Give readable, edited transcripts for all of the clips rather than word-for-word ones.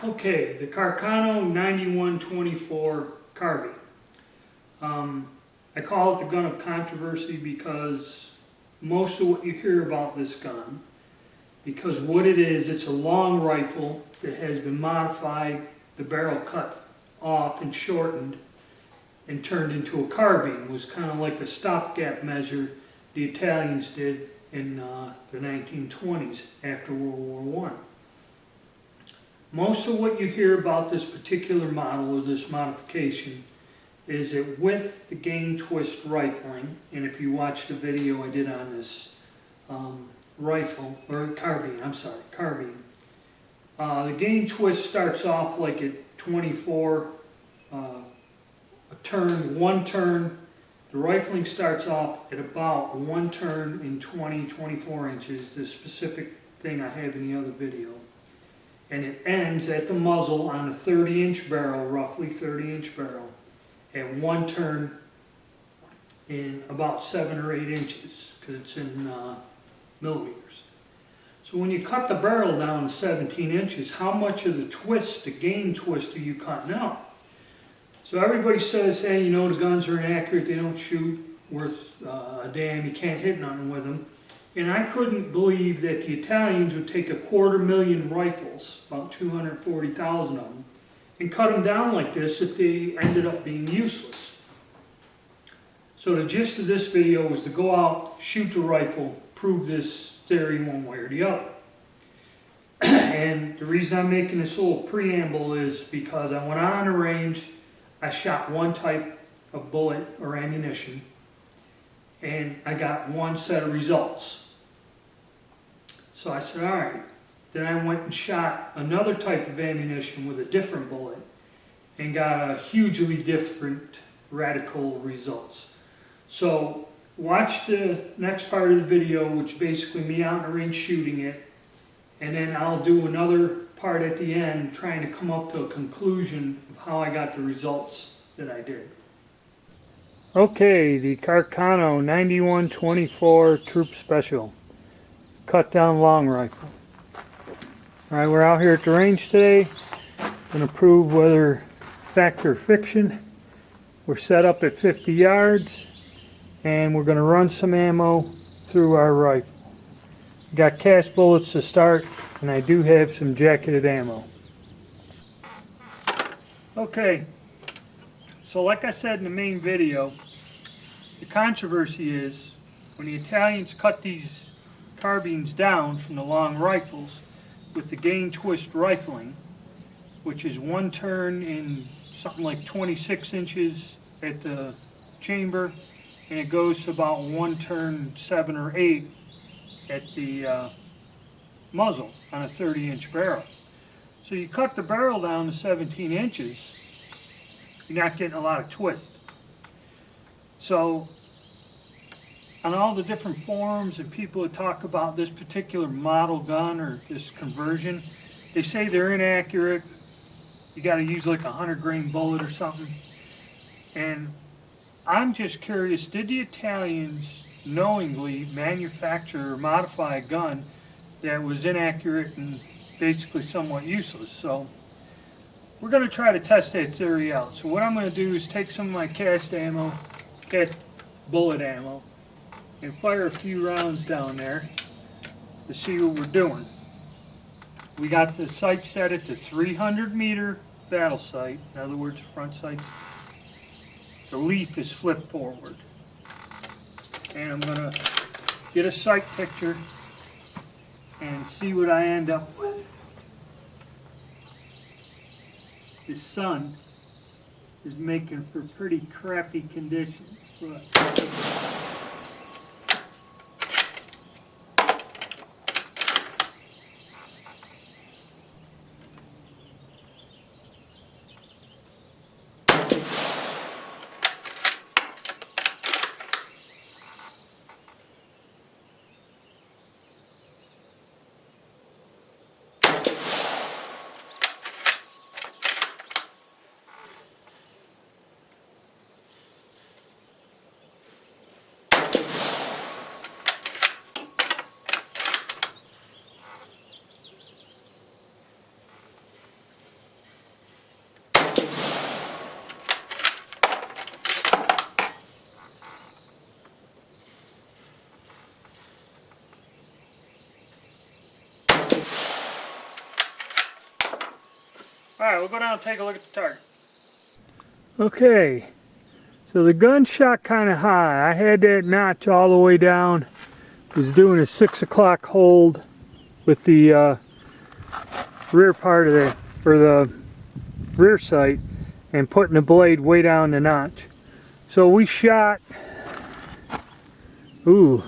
Okay, the Carcano 9124 Carbine. I call it the gun of controversy because most of what you hear about this gun, because what it is, it's a long rifle that has been modified, the barrel cut off and shortened and turned into a carbine. It was kind of like a stopgap measure the Italians did in the 1920s after World War I. Most of what you hear about this particular model or this modification is that with the gain twist rifling, and if you watch the video I did on this rifle, or carbine, the gain twist starts off like at 24, one turn. The rifling starts off at about one turn in 24 inches, the specific thing I have in the other video. And it ends at the muzzle on a 30-inch barrel, roughly 30-inch barrel, at one turn in about 7 or 8 inches, because it's in millimeters. So when you cut the barrel down to 17 inches, how much of the twist, the gain twist, are you cutting out? So everybody says, hey, you know, the guns are inaccurate, they don't shoot worth a damn, you can't hit nothing with them. And I couldn't believe that the Italians would take 250,000 rifles, about 240,000 of them, and cut them down like this if they ended up being useless. So the gist of this video was to go out, shoot the rifle, prove this theory one way or the other. And the reason I'm making this little preamble is because I went out on the range, I shot one type of bullet or ammunition, and I got one set of results. So I said, all right. Then I went and shot another type of ammunition with a different bullet and got a hugely different radical results. So watch the next part of the video, which basically me out in the range shooting it, and then I'll do another part at the end trying to come up to a conclusion of how I got the results that I did. Okay, the Carcano 9124 Troop Special. Cut down long rifle. Alright, we're out here at the range today. Going to prove whether fact or fiction. We're set up at 50 yards and we're going to run some ammo through our rifle. Got cast bullets to start, and I do have some jacketed ammo. Okay, so like I said in the main video, the controversy is when the Italians cut these carbines down from the long rifles with the gain twist rifling, which is one turn in something like 26 inches at the chamber, and it goes to about one turn 7 or 8 at the muzzle on a 30-inch barrel. So you cut the barrel down to 17 inches, you're not getting a lot of twist. So on all the different forums and people that talk about this particular model gun or this conversion, they say they're inaccurate. You got to use like a 100-grain bullet or something. And I'm just curious, did the Italians knowingly manufacture or modify a gun that was inaccurate and basically somewhat useless? So we're going to try to test that theory out. So what I'm going to do is take some of my cast bullet ammo, and fire a few rounds down there to see what we're doing. We got the sight set at the 300-meter battle sight. In other words, the front sight's, the leaf is flipped forward. And I'm going to get a sight picture and see what I end up with. The sun is making for pretty crappy conditions, but Alright, we'll go down and take a look at the target. Okay, so the gun shot kind of high. I had that notch all the way down. Was doing a 6 o'clock hold with the rear part of the, or the rear sight, and putting the blade way down the notch. So we shot, about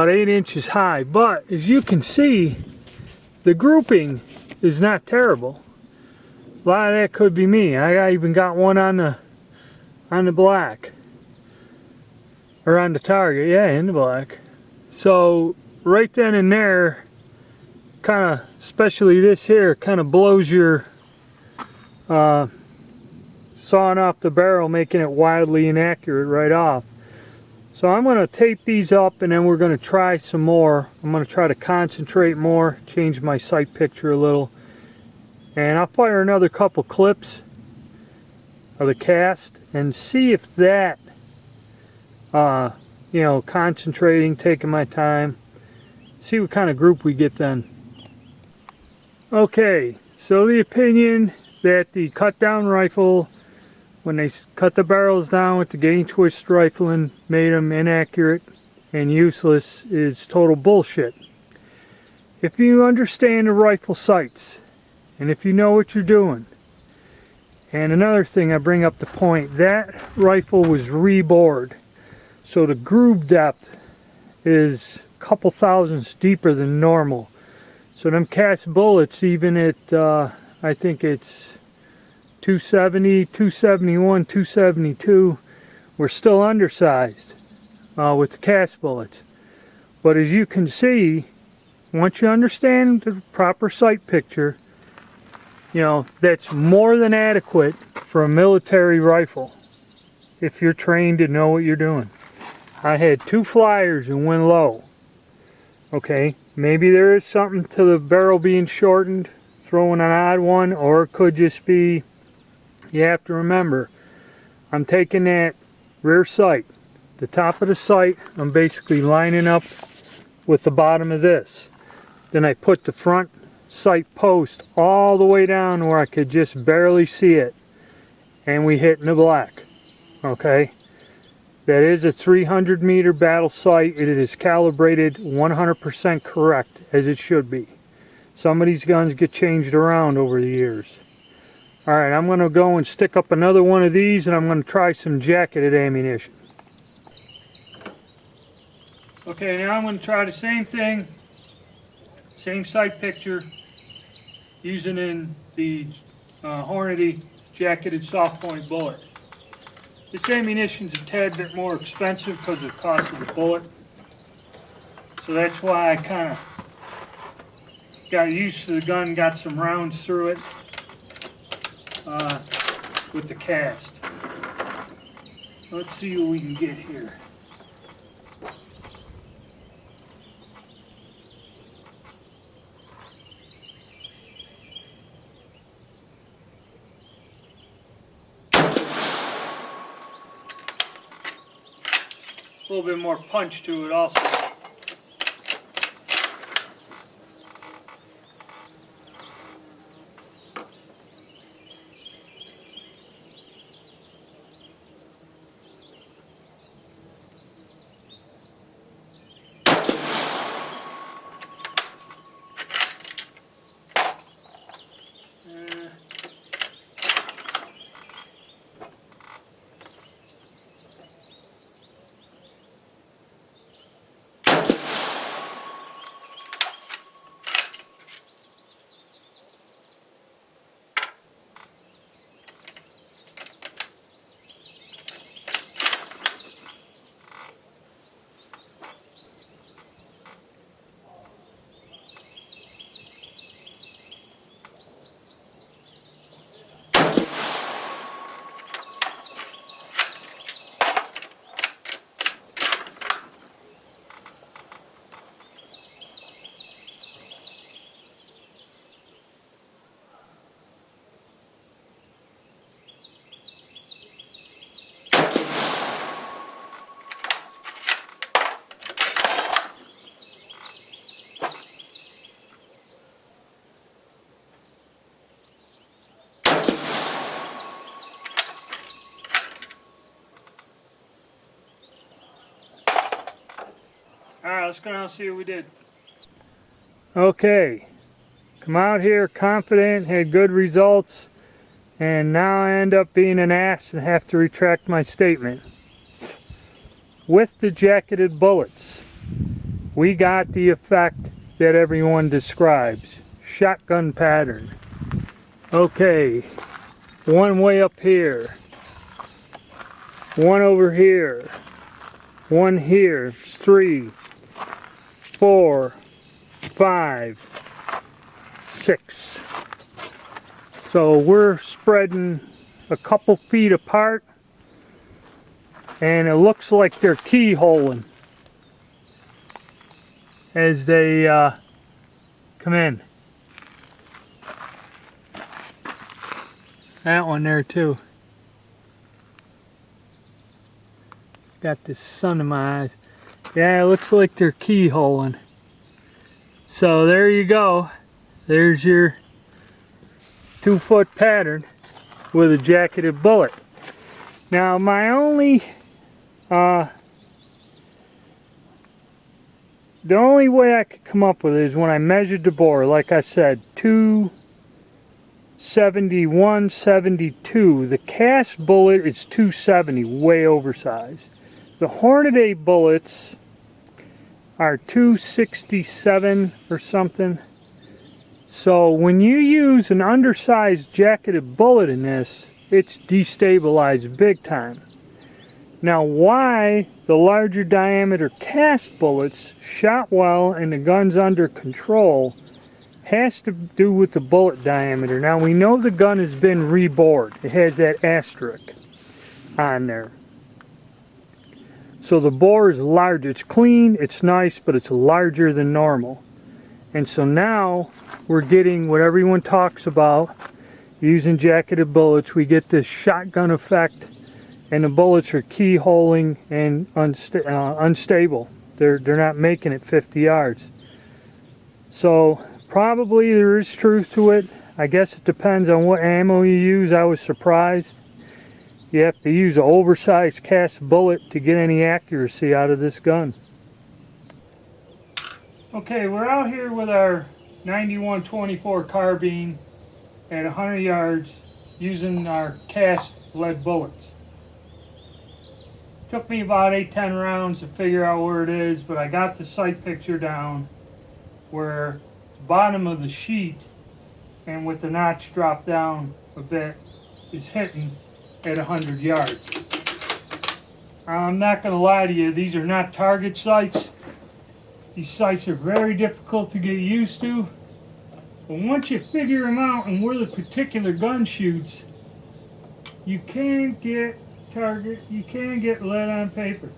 8 inches high, but as you can see, the grouping is not terrible. A lot of that could be me. I even got one on the black, or on the target, yeah, in the black. So right then and there, kind of, especially this here, kind of blows your sawing off the barrel, making it wildly inaccurate right off. So I'm going to tape these up and then we're going to try some more. I'm going to try to concentrate more, change my sight picture a little. And I'll fire another couple clips of the cast and see if that, you know, concentrating, taking my time, see what kind of group we get then. Okay, so the opinion that the cut down rifle, when they cut the barrels down with the gain twist rifling, made them inaccurate and useless, is total bullshit. If you understand the rifle sights, and if you know what you're doing, and another thing, I bring up the point, that rifle was rebored, so the groove depth is a couple thousandths deeper than normal. So them cast bullets, even at, I think it's 270, 271, 272, we're still undersized with the cast bullets. But as you can see, once you understand the proper sight picture, you know, that's more than adequate for a military rifle if you're trained to know what you're doing. I had 2 flyers and went low. Okay, maybe there is something to the barrel being shortened, throwing an odd one, or it could just be, you have to remember, I'm taking that rear sight, the top of the sight, I'm basically lining up with the bottom of this. Then I put the front sight post all the way down where I could just barely see it, and we hit in the black. Okay, that is a 300 meter battle sight. It is calibrated 100% correct, as it should be. Some of these guns get changed around over the years. Alright, I'm going to go and stick up another one of these, and I'm going to try some jacketed ammunition. Okay, now I'm going to try the same thing, same sight picture, using in the Hornady jacketed soft point bullet. This ammunition's a tad bit more expensive because of the cost of the bullet. So that's why I kind of got used to the gun, got some rounds through it with the cast. Let's see what we can get here. A little bit more punch to it also. let's go down and see what we did. Okay, come out here confident, had good results, and now I end up being an ass and have to retract my statement. With the jacketed bullets, we got the effect that everyone describes. Shotgun pattern. Okay, one way up here, one over here, one here. It's 3, 4, 5, 6. So we're spreading a couple feet apart, and it looks like they're keyholing as they come in. That one there too. Got this sun in my eyes. Yeah, it looks like they're keyholing. So there you go. There's your 2-foot pattern with a jacketed bullet. Now my only the only way I could come up with it is when I measured the bore. Like I said, 271, 72. The cast bullet is 270, way oversized. The Hornady bullets are 267 or something. So when you use an undersized jacketed bullet in this, it's destabilized big time. Now why the larger diameter cast bullets shot well and the gun's under control has to do with the bullet diameter. Now we know the gun has been rebored. It has that asterisk on there. So the bore is large. It's clean, it's nice, but it's larger than normal. And so now we're getting what everyone talks about using jacketed bullets. We get this shotgun effect, and the bullets are keyholing and unstable. They're not making it 50 yards. So probably there is truth to it. I guess it depends on what ammo you use. I was surprised. You have to use an oversized cast bullet to get any accuracy out of this gun. Okay, we're out here with our 91-24 carbine at 100 yards using our cast lead bullets. Took me about 8-10 rounds to figure out where it is, but I got the sight picture down where the bottom of the sheet, and with the notch dropped down a bit, is hitting at 100 yards. I'm not going to lie to you, these are not target sights. These sights are very difficult to get used to. But once you figure them out and where the particular gun shoots, you can get target, you can get lead on paper.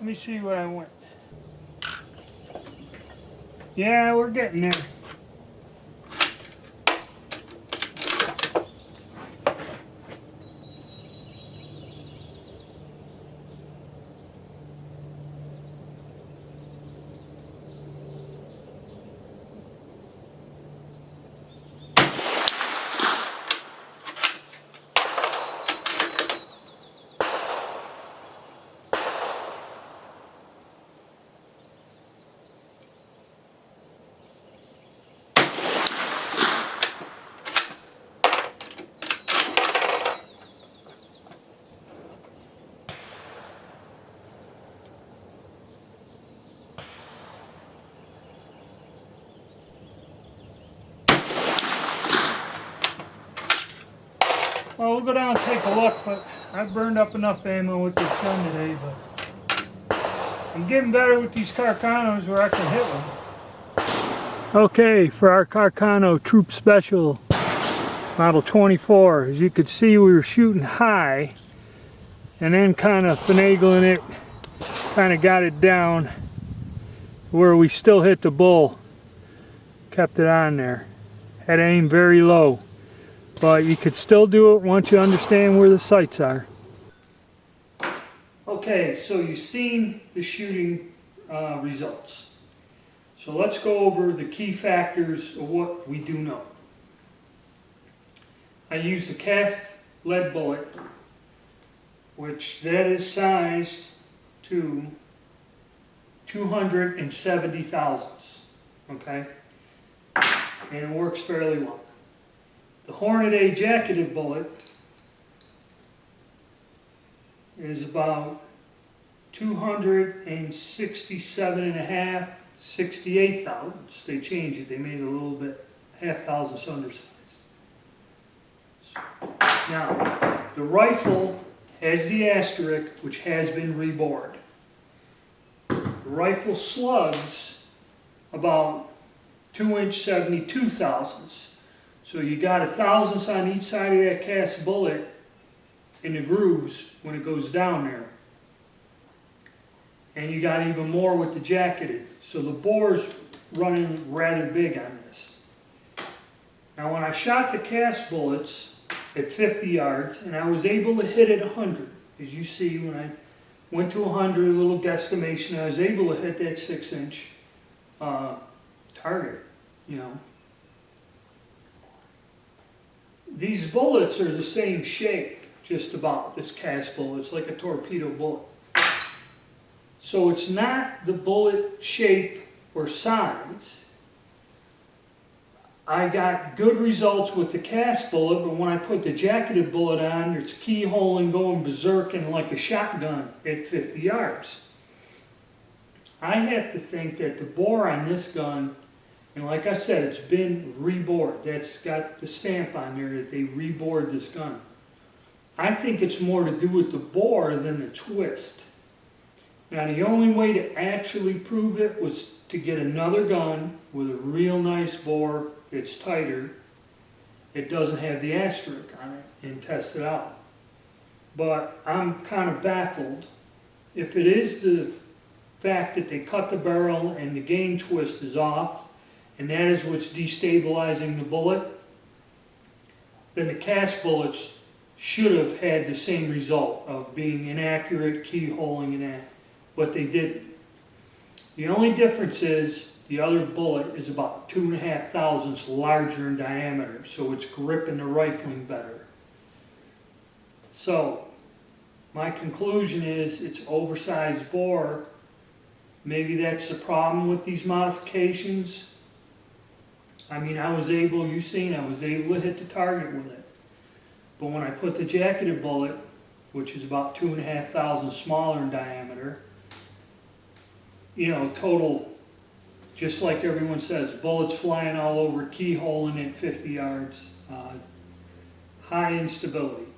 Let me see what I went. Yeah, we're getting there. Well, we'll go down and take a look, but I've burned up enough ammo with this gun today, but I'm getting better with these Carcanos where I can hit them. Okay, for our Carcano Troop Special Model 24, as you could see, we were shooting high and then kind of finagling it, kind of got it down where we still hit the bull, kept it on there. Had aim very low. But you could still do it once you understand where the sights are. Okay. Okay, so you've seen the shooting results. So let's go over the key factors of what we do know. I used a cast lead bullet, which that is sized to 270 thousandths, okay? And it works fairly well. The Hornet A jacketed bullet is about 267 and a half, 68 thousandths. They changed it. They made it a little bit, half thousandths undersized. Now, the rifle has the asterisk, which has been rebored. The rifle slugs about 2-inch 72 thousandths. So you got a thousandths on each side of that cast bullet in the grooves when it goes down there. And you got even more with the jacketed. So the bore's running rather big on this. Now when I shot the cast bullets at 50 yards, and I was able to hit at 100, as you see when I went to 100, a little guesstimation, I was able to hit that 6-inch target, you know. These bullets are the same shape, just about, this cast bullet. It's like a torpedo bullet. So it's not the bullet shape or size. I got good results with the cast bullet, but when I put the jacketed bullet on, it's keyholing, going berserk and like a shotgun at 50 yards. I have to think that the bore on this gun, and like I said, it's been rebored. That's got the stamp on there that they rebored this gun. I think it's more to do with the bore than the twist. Now the only way to actually prove it was to get another gun with a real nice bore. It's tighter. It doesn't have the asterisk on it, and test it out. But I'm kind of baffled. If it is the fact that they cut the barrel and the gain twist is off, and that is what's destabilizing the bullet, then the cast bullets should have had the same result of being inaccurate, keyholing and that, but they didn't. The only difference is the other bullet is about 2.5 thousandths larger in diameter, so it's gripping the rifling better. So, my conclusion is it's oversized bore. Maybe that's the problem with these modifications. I mean, I was able to hit the target with it. But when I put the jacketed bullet, which is about 2.5 thousandths smaller in diameter, you know, total, just like everyone says, bullets flying all over, keyholing at 50 yards, high instability.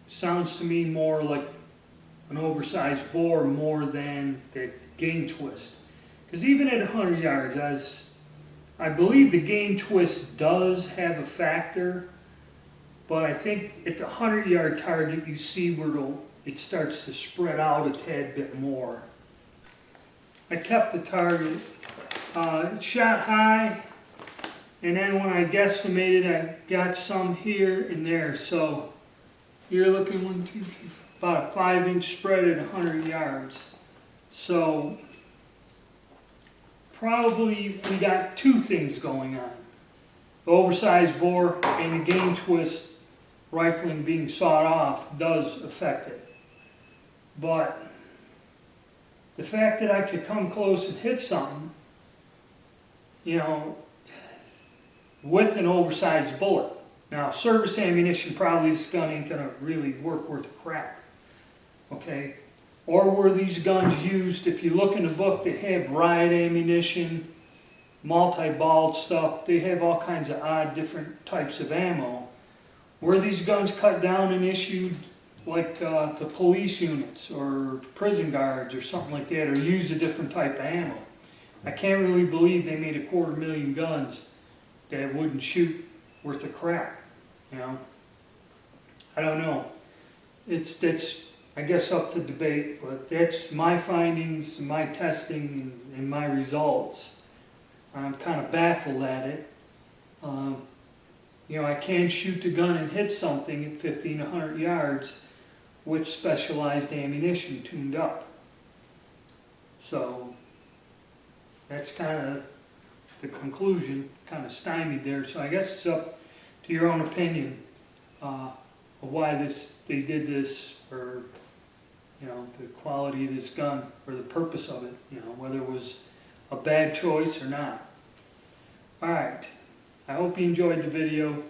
Sounds to me more like an oversized bore more than that gain twist. Because even at 100 yards, I believe the gain twist does have a factor, but I think at the 100-yard target you see where it starts to spread out a tad bit more. I kept the target. It shot high, and then when I guesstimated, I got some here and there. So you're looking 1, 2, 3, about a 5-inch spread at 100 yards. So probably we got two things going on. The oversized bore and the gain twist rifling being sawed off does affect it. But the fact that I could come close and hit something, you know, with an oversized bullet. Now, service ammunition, probably this gun ain't going to really work worth a crap. Okay? Or were these guns used, if you look in the book, they have riot ammunition, multi-balled stuff. They have all kinds of odd different types of ammo. Were these guns cut down and issued like to police units or prison guards or something like that, or use a different type of ammo? I can't really believe they made 250,000 guns that wouldn't shoot worth a crap, you know? I don't know. That's, I guess, up to debate, but that's my findings, my testing, and my results. I'm kind of baffled at it. You know, I can shoot the gun and hit something at 50 and 100 yards, with specialized ammunition tuned up. So that's kind of the conclusion, kind of stymied there. So I guess it's up to your own opinion of why they did this, or the quality of this gun, or the purpose of it, whether it was a bad choice or not. Alright, I hope you enjoyed the video.